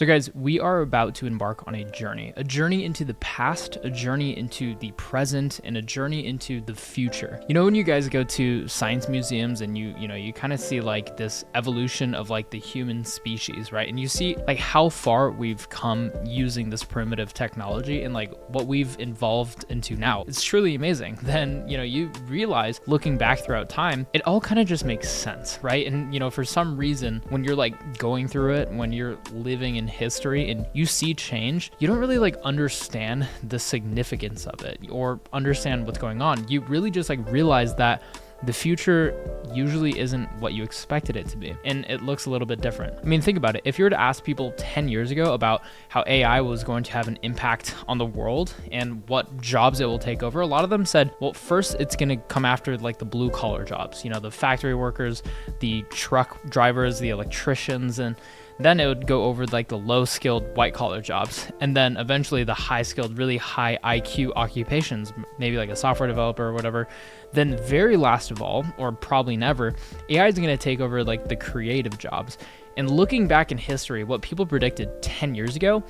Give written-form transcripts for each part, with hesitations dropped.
So guys, we are about to embark on a journey into the past, a journey into the present, and a journey into the future. You know, when you guys go to science museums and you kind of see like this evolution of like the human species, right? And you see like how far we've come using this primitive technology and like what we've evolved into now. It's truly amazing. Then, you realize looking back throughout time, it all kind of just makes sense, right? And, for some reason, when you're like going through it, when you're living in history and you see change, you don't really like understand the significance of it or understand what's going on. You really just like realize that the future usually isn't what you expected it to be, and it looks a little bit different. I mean, think about it. If you were to ask people 10 years ago about how AI was going to have an impact on the world and what jobs it will take over, a lot of them said, well, first it's going to come after like the blue collar jobs, the factory workers, the truck drivers, the electricians, and then it would go over like the low skilled white collar jobs. And then eventually the high skilled, really high IQ occupations, maybe like a software developer or whatever. Then very last of all, or probably never, AI is going to take over like the creative jobs. And looking back in history, what people predicted 10 years ago,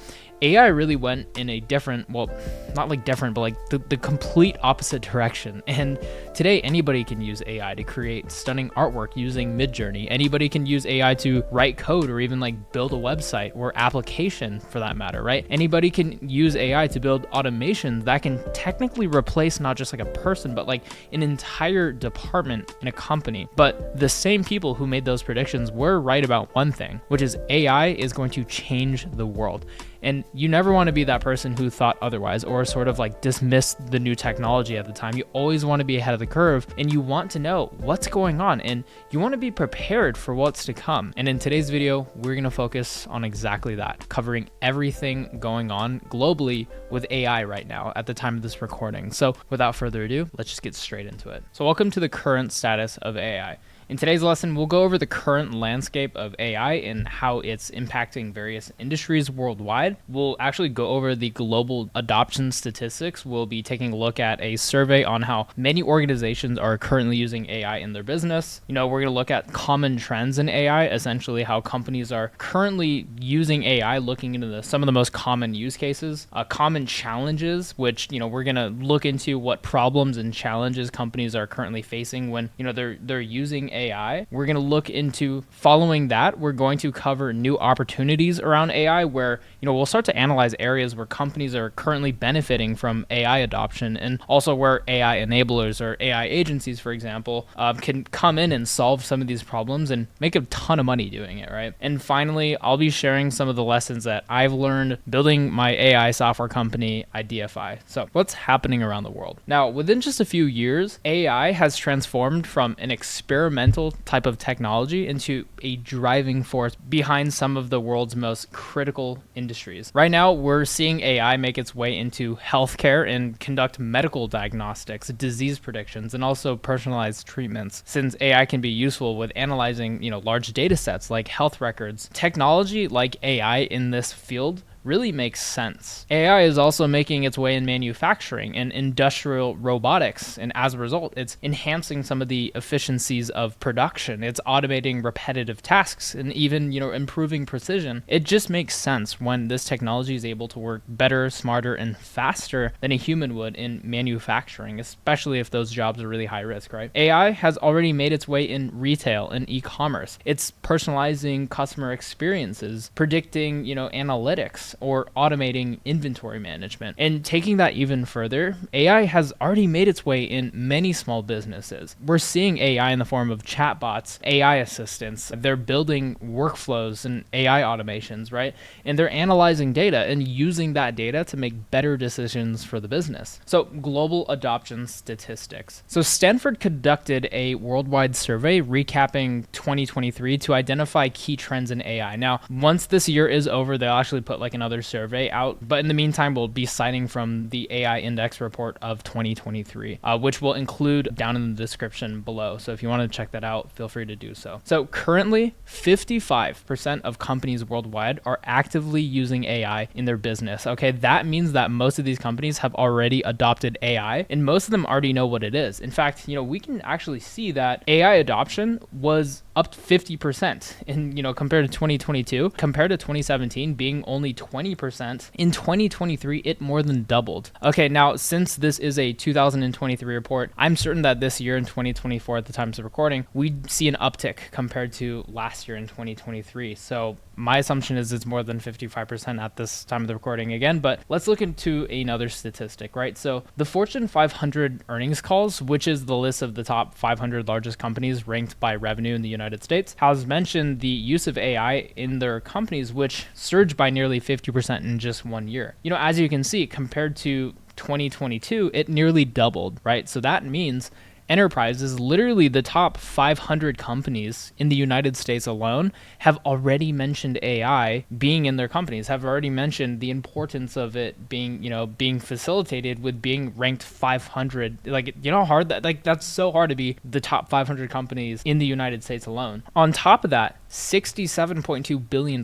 AI really went in a different, well, not like different, but like the complete opposite direction. And today, anybody can use AI to create stunning artwork using Midjourney. Anybody can use AI to write code or even like build a website or application for that matter, right? Anybody can use AI to build automations that can technically replace not just like a person, but like an entire department in a company. But the same people who made those predictions were right about one thing, which is AI is going to change the world. And you never want to be that person who thought otherwise or sort of like dismissed the new technology at the time. You always want to be ahead of the curve and you want to know what's going on and you want to be prepared for what's to come. And in today's video, we're going to focus on exactly that, covering everything going on globally with AI right now at the time of this recording. So without further ado, let's just get straight into it. So welcome to the current status of AI. In today's lesson, we'll go over the current landscape of AI and how it's impacting various industries worldwide. We'll actually go over the global adoption statistics. We'll be taking a look at a survey on how many organizations are currently using AI in their business. We're going to look at common trends in AI, essentially how companies are currently using AI, looking into some of the most common use cases, common challenges, which, we're going to look into what problems and challenges companies are currently facing when, they're using AI. We're going to look into following that. We're going to cover new opportunities around AI where, we'll start to analyze areas where companies are currently benefiting from AI adoption and also where AI enablers or AI agencies, for example, can come in and solve some of these problems and make a ton of money doing it, right? And finally, I'll be sharing some of the lessons that I've learned building my AI software company, Ideaify. So what's happening around the world? Now, within just a few years, AI has transformed from an experimental type of technology into a driving force behind some of the world's most critical industries. Right now, we're seeing AI make its way into healthcare and conduct medical diagnostics, disease predictions, and also personalized treatments. Since AI can be useful with analyzing, large data sets like health records, technology like AI in this field really makes sense. AI is also making its way in manufacturing and industrial robotics, and as a result, it's enhancing some of the efficiencies of production. It's automating repetitive tasks and even, improving precision. It just makes sense when this technology is able to work better, smarter, and faster than a human would in manufacturing, especially if those jobs are really high risk, right? AI has already made its way in retail and e-commerce. It's personalizing customer experiences, predicting, analytics, or automating inventory management. And taking that even further, AI has already made its way in many small businesses. We're seeing AI in the form of chatbots, AI assistants. They're building workflows and AI automations, right? And they're analyzing data and using that data to make better decisions for the business. So global adoption statistics. So Stanford conducted a worldwide survey recapping 2023 to identify key trends in AI. Now, once this year is over, they'll actually put like another survey out. But in the meantime, we'll be citing from the AI Index report of 2023, which we'll include down in the description below. So if you want to check that out, feel free to do so. So currently, 55% of companies worldwide are actively using AI in their business. Okay, that means that most of these companies have already adopted AI, and most of them already know what it is. In fact, we can actually see that AI adoption was up 50% in, compared to 2022, compared to 2017 being only 20%. In 2023, it more than doubled. Okay, now since this is a 2023 report, I'm certain that this year in 2024 at the time of recording, we see an uptick compared to last year in 2023. So my assumption is it's more than 55% at this time of the recording again, but let's look into another statistic, right? So the Fortune 500 earnings calls, which is the list of the top 500 largest companies ranked by revenue in the United States, has mentioned the use of AI in their companies, which surged by nearly 50% in just 1 year. As you can see, compared to 2022, it nearly doubled, right? So that means enterprises, literally the top 500 companies in the United States alone, have already mentioned AI being in their companies, have already mentioned the importance of it being, being facilitated with being ranked 500. Like, how hard that's so hard to be the top 500 companies in the United States alone. On top of that, $67.2 billion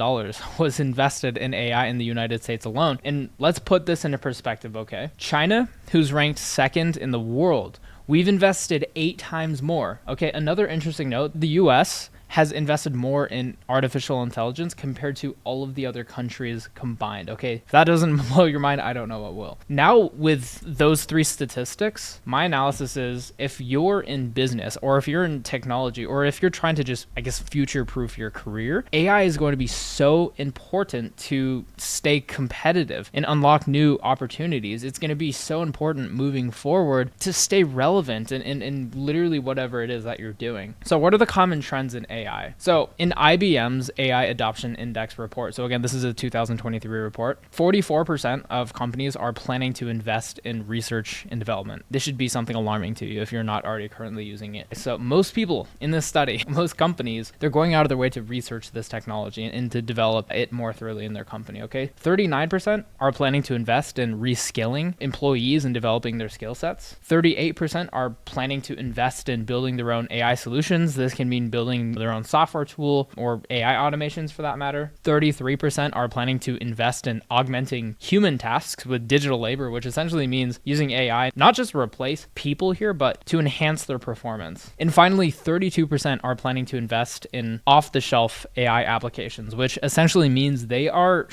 was invested in AI in the United States alone. And let's put this into perspective, okay? China, who's ranked second in the world, we've invested 8 times more. Okay, another interesting note, the US has invested more in artificial intelligence compared to all of the other countries combined. Okay, if that doesn't blow your mind, I don't know what will. Now, with those 3 statistics, my analysis is if you're in business or if you're in technology or if you're trying to just, future-proof your career, AI is going to be so important to stay competitive and unlock new opportunities. It's going to be so important moving forward to stay relevant in literally whatever it is that you're doing. So what are the common trends in AI? So in IBM's AI Adoption Index report, so again, this is a 2023 report, 44% of companies are planning to invest in research and development. This should be something alarming to you if you're not already currently using it. So most people in this study, most companies, they're going out of their way to research this technology and to develop it more thoroughly in their company, okay? 39% are planning to invest in reskilling employees and developing their skill sets. 38% are planning to invest in building their own AI solutions. This can mean building their own software tool or AI automations for that matter. 33% are planning to invest in augmenting human tasks with digital labor, which essentially means using AI not just to replace people here, but to enhance their performance. And finally, 32% are planning to invest in off-the-shelf AI applications, which essentially means they are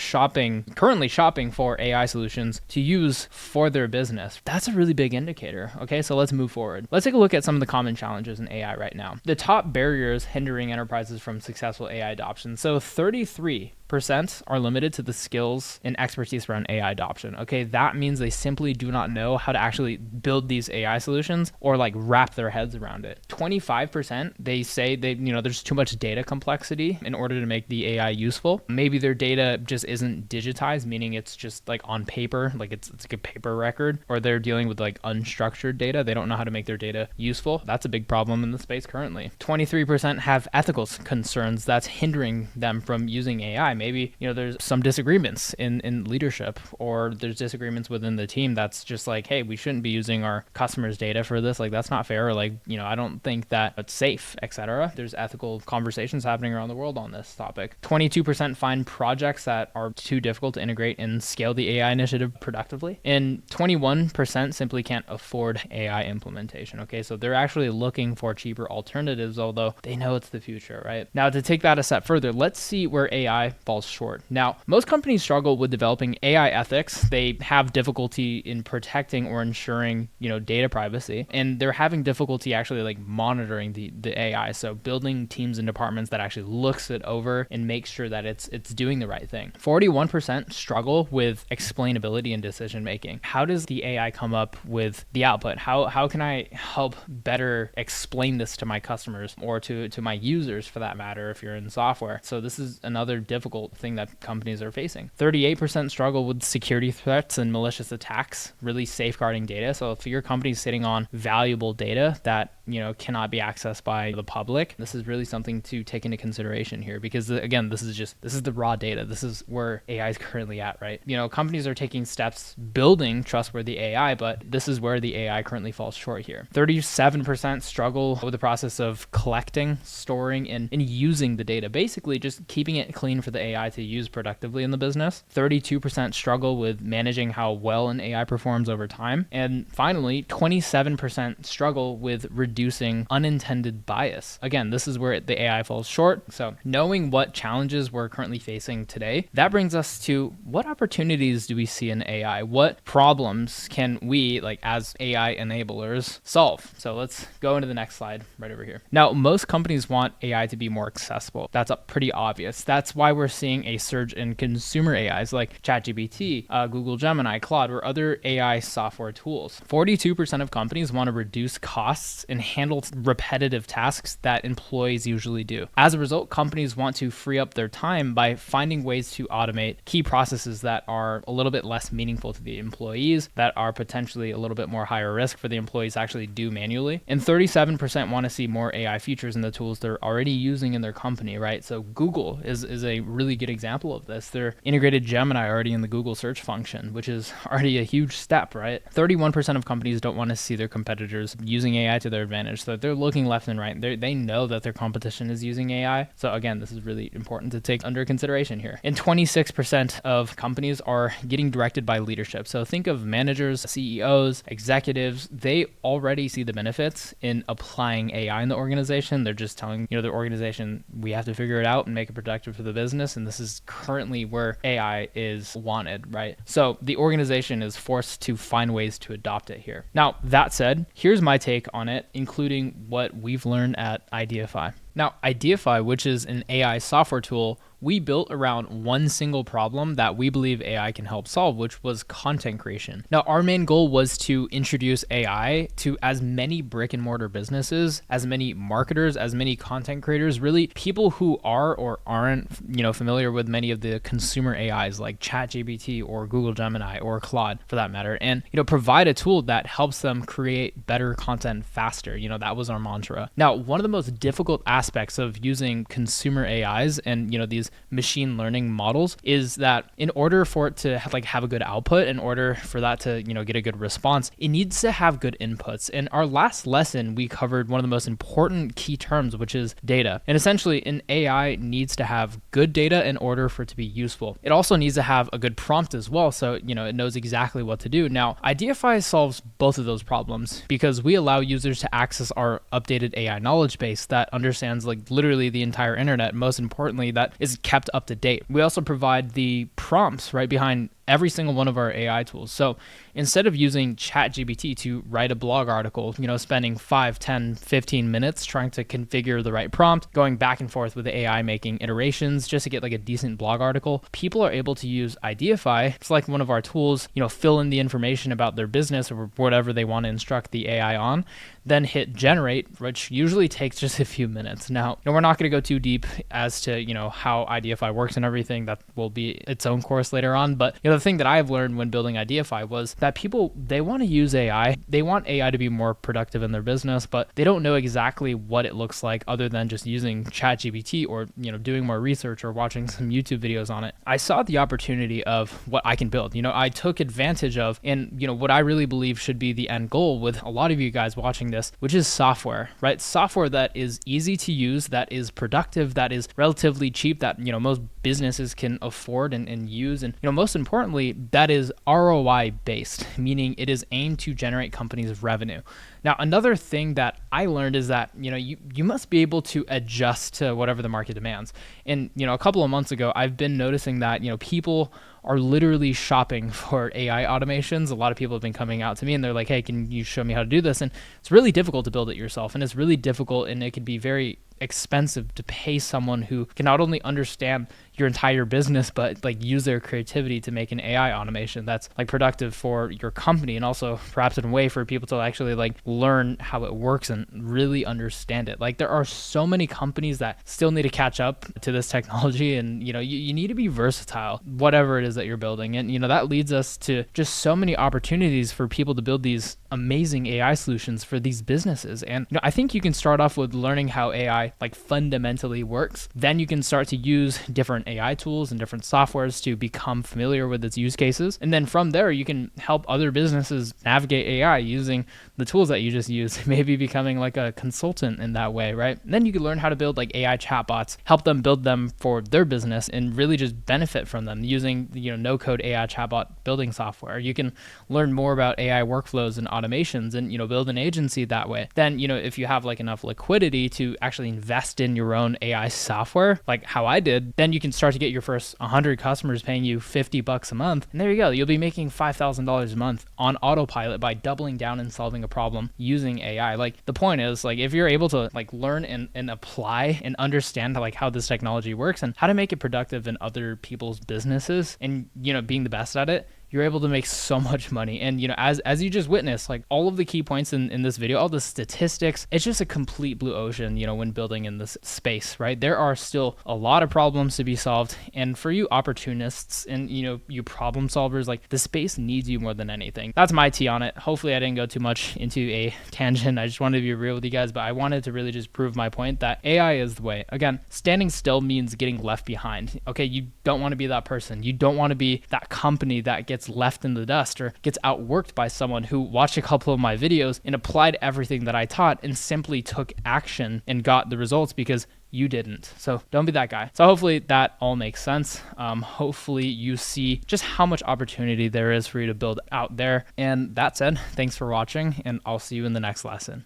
currently shopping for AI solutions to use for their business. That's a really big indicator. Okay, so let's move forward. Let's take a look at some of the common challenges in AI right now. The top barriers hindering enterprises from successful AI adoption. So 33% are limited to the skills and expertise around AI adoption. Okay, that means they simply do not know how to actually build these AI solutions or wrap their heads around it. 25%, they say there's too much data complexity in order to make the AI useful. Maybe their data just isn't digitized, meaning it's just on paper, it's like a paper record, or they're dealing with unstructured data. They don't know how to make their data useful. That's a big problem in the space currently. 23% have ethical concerns that's hindering them from using AI. Maybe, there's some disagreements in leadership, or there's disagreements within the team that's just hey, we shouldn't be using our customers' data for this. That's not fair. Or I don't think that it's safe, etc. There's ethical conversations happening around the world on this topic. 22% find projects that are too difficult to integrate and scale the AI initiative productively. And 21% simply can't afford AI implementation. Okay, so they're actually looking for cheaper alternatives, although they know it's the future, right? Now, to take that a step further, let's see where AI falls short. Now, most companies struggle with developing AI ethics. They have difficulty in protecting or ensuring, data privacy, and they're having difficulty actually monitoring the AI. So building teams and departments that actually looks it over and makes sure that it's doing the right thing. 41% struggle with explainability and decision making. How does the AI come up with the output? How can I help better explain this to my customers or to my users for that matter if you're in software? So this is another difficult thing that companies are facing. 38% struggle with security threats and malicious attacks, really safeguarding data. So if your company's sitting on valuable data that cannot be accessed by the public, this is really something to take into consideration here, because again, this is the raw data. This is where AI is currently at, right? Companies are taking steps building trustworthy AI, but this is where the AI currently falls short here. 37% struggle with the process of collecting, storing, and using the data, basically just keeping it clean for the AI to use productively in the business. 32% struggle with managing how well an AI performs over time. And finally, 27% struggle with reducing unintended bias. Again, this is where the AI falls short. So knowing what challenges we're currently facing today, that brings us to what opportunities do we see in AI? What problems can we, like as AI enablers, solve? So let's go into the next slide right over here. Now, most companies want AI to be more accessible. That's pretty obvious. That's why we're seeing a surge in consumer AIs like ChatGPT, Google Gemini, Claude, or other AI software tools. 42% of companies want to reduce costs and handle repetitive tasks that employees usually do. As a result, companies want to free up their time by finding ways to automate key processes that are a little bit less meaningful to the employees, that are potentially a little bit more higher risk for the employees to actually do manually. And 37% want to see more AI features in the tools they're already using in their company, right? So Google is a really good example of this. They're integrated Gemini already in the Google search function, which is already a huge step, right? 31% of companies don't want to see their competitors using AI to their advantage. So they're looking left and right. They know that their competition is using AI. So again, this is really important to take under consideration here. And 26% of companies are getting directed by leadership. So think of managers, CEOs, executives. They already see the benefits in applying AI in the organization. They're just telling, the organization, we have to figure it out and make it productive for the business. And this is currently where AI is wanted, right? So the organization is forced to find ways to adopt it here. Now, that said, here's my take on it, including what we've learned at Ideaify. Now, Ideaify, which is an AI software tool, we built around one single problem that we believe AI can help solve, which was content creation. Now, our main goal was to introduce AI to as many brick and mortar businesses, as many marketers, as many content creators, really people who are or aren't, familiar with many of the consumer AIs like ChatGPT or Google Gemini or Claude for that matter, and, provide a tool that helps them create better content faster. That was our mantra. Now, one of the most difficult aspects of using consumer AIs and, these machine learning models is that in order for it to have a good output, in order for that to get a good response, it needs to have good inputs. In our last lesson, we covered one of the most important key terms, which is data. And essentially, an AI needs to have good data in order for it to be useful. It also needs to have a good prompt as well, so it knows exactly what to do. Now, Ideaify solves both of those problems because we allow users to access our updated AI knowledge base that understands literally the entire internet. Most importantly, that is kept up to date. We also provide the prompts right behind every single one of our AI tools. So instead of using ChatGPT to write a blog article, spending 5, 10, 15 minutes trying to configure the right prompt, going back and forth with the AI making iterations just to get a decent blog article, people are able to use Ideaify. It's like one of our tools, fill in the information about their business or whatever they want to instruct the AI on, then hit generate, which usually takes just a few minutes. Now, we're not going to go too deep as to, how Ideaify works and everything. That will be its own course later on. But, the thing that I've learned when building Ideaify was that people, they want to use AI. They want AI to be more productive in their business, but they don't know exactly what it looks like other than just using ChatGPT or, doing more research or watching some YouTube videos on it. I saw the opportunity of what I can build. I took advantage of, and, what I really believe should be the end goal with a lot of you guys watching this, which is software, right? Software that is easy to use, that is productive, that is relatively cheap, that, most businesses can afford and use. And, most importantly, that is ROI based, meaning it is aimed to generate companies' revenue. Now, another thing that I learned is that, you must be able to adjust to whatever the market demands. And, a couple of months ago, I've been noticing that, people are literally shopping for AI automations. A lot of people have been coming out to me and they're like, hey, can you show me how to do this? And it's really difficult to build it yourself. And it's really difficult, and it can be very expensive to pay someone who can not only understand your entire business, but use their creativity to make an AI automation that's productive for your company, and also perhaps in a way for people to actually learn how it works and really understand it. There are so many companies that still need to catch up to this technology, and you need to be versatile, whatever it is that you're building. And that leads us to just so many opportunities for people to build these amazing AI solutions for these businesses. And I think you can start off with learning how AI fundamentally works. Then you can start to use different different AI tools and different softwares to become familiar with its use cases. And then from there, you can help other businesses navigate AI using the tools that you just used, maybe becoming like a consultant in that way, right? And then you can learn how to build like AI chatbots, help them build them for their business and really just benefit from them using, no code AI chatbot building software. You can learn more about AI workflows and automations and, build an agency that way. Then, if you have like enough liquidity to actually invest in your own AI software, like how I did, then you can start to get your first 100 customers paying you $50 a month. And there you go. You'll be making $5,000 a month on autopilot by doubling down and solving a problem using AI. Like the point is, like, if you're able to like learn and apply and understand like how this technology works and how to make it productive in other people's businesses and, being the best at it, you're able to make so much money. And, as you just witnessed, like all of the key points in this video, all the statistics, it's just a complete blue ocean, when building in this space, right? There are still a lot of problems to be solved. And for you opportunists and, you problem solvers, like the space needs you more than anything. That's my tea on it. Hopefully I didn't go too much into a tangent. I just wanted to be real with you guys, but I wanted to really just prove my point that AI is the way. Again, standing still means getting left behind. Okay, you don't want to be that person. You don't want to be that company that gets left in the dust or gets outworked by someone who watched a couple of my videos and applied everything that I taught and simply took action and got the results because you didn't. So don't be that guy. So hopefully that all makes sense. Hopefully you see just how much opportunity there is for you to build out there. And that said, thanks for watching, and I'll see you in the next lesson.